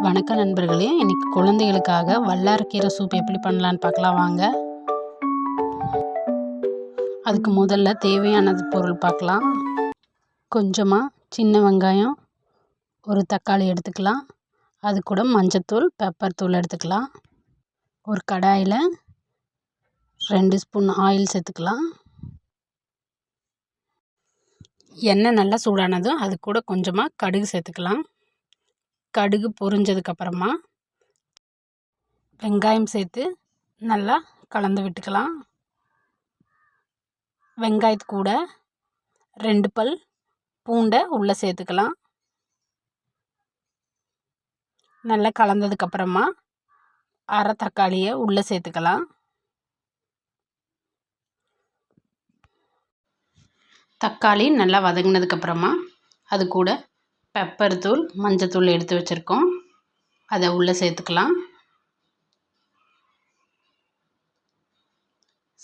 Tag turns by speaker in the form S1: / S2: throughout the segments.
S1: வணக்கம் நண்பர்களே, இன்னைக்கு குழந்தைகளுக்காக வல்லாரக்கீரை சூப் எப்படி பண்ணலான்னு பார்க்கலாம் வாங்க. அதுக்கு முதல்ல தேவையானது பொருள் பார்க்கலாம். கொஞ்சமாக சின்ன வெங்காயம், ஒரு தக்காளி எடுத்துக்கலாம். அது கூட மஞ்சத்தூள், பெப்பர் தூள் எடுத்துக்கலாம். ஒரு கடாயில் 2 ஸ்பூன் ஆயில் சேர்த்துக்கலாம். எண்ணெய் நல்லா சூடானதும் அது கூட கொஞ்சமாக கடுகு சேர்த்துக்கலாம். கடுகு பொரிஞ்சதுக்கப்புறமா வெங்காயம் சேர்த்து நல்லா கலந்து விட்டுக்கலாம். வெங்காயத்து கூட 2 பல் பூண்டை உள்ளே சேர்த்துக்கலாம். நல்லா கலந்ததுக்கப்புறமா அரை தக்காளியை உள்ளே சேர்த்துக்கலாம். தக்காளி நல்லா வதங்கினதுக்கப்புறமா அது கூட பெப்பர் தூள், மஞ்சத்தூள் எடுத்து வச்சுருக்கோம், அதை உள்ளே சேர்த்துக்கலாம்.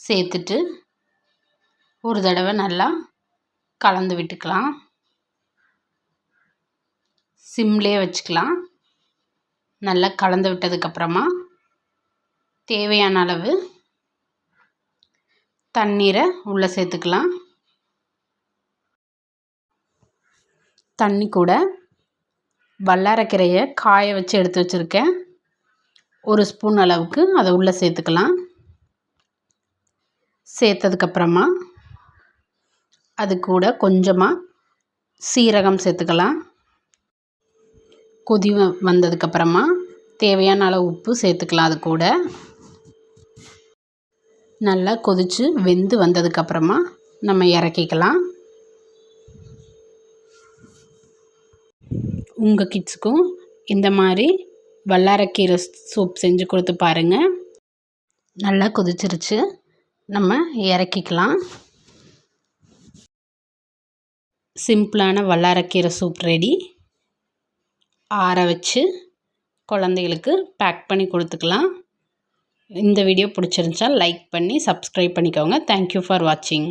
S1: சேர்த்துட்டு ஒரு தடவை நல்லா கலந்து விட்டுக்கலாம். சிம்லேயே வச்சுக்கலாம். நல்லா கலந்து விட்டதுக்கப்புறமா தேவையான அளவு தண்ணீரை உள்ளே சேர்த்துக்கலாம். தண்ணி கூட வல்லாரக்கீரையை காய வச்சு எடுத்து வச்சுருக்கேன், 1 ஸ்பூன் அளவுக்கு அதை உள்ளே சேர்த்துக்கலாம். சேர்த்ததுக்கப்புறமா அது கூட கொஞ்சமாக சீரகம் சேர்த்துக்கலாம். கொதி வந்ததுக்கப்புறமா தேவையான அளவு உப்பு சேர்த்துக்கலாம். அது கூட நல்லா கொதித்து வெந்து வந்ததுக்கப்புறமா நம்ம இறக்கிக்கலாம். உங்கள் கிட்ஸுக்கும் இந்த மாதிரி வல்லாரக்கீரை சூப் செஞ்சு கொடுத்து பாருங்கள். நல்லா கொதிச்சிருச்சு, நம்ம இறக்கிக்கலாம். சிம்பிளான வல்லாரக்கீரை சூப் ரெடி. ஆற வச்சு குழந்தைகளுக்கு பேக் பண்ணி கொடுத்துக்கலாம். இந்த வீடியோ பிடிச்சிருந்துச்சா லைக் பண்ணி சப்ஸ்கிரைப் பண்ணிக்கோங்க. தேங்க்யூ ஃபார் வாட்சிங்.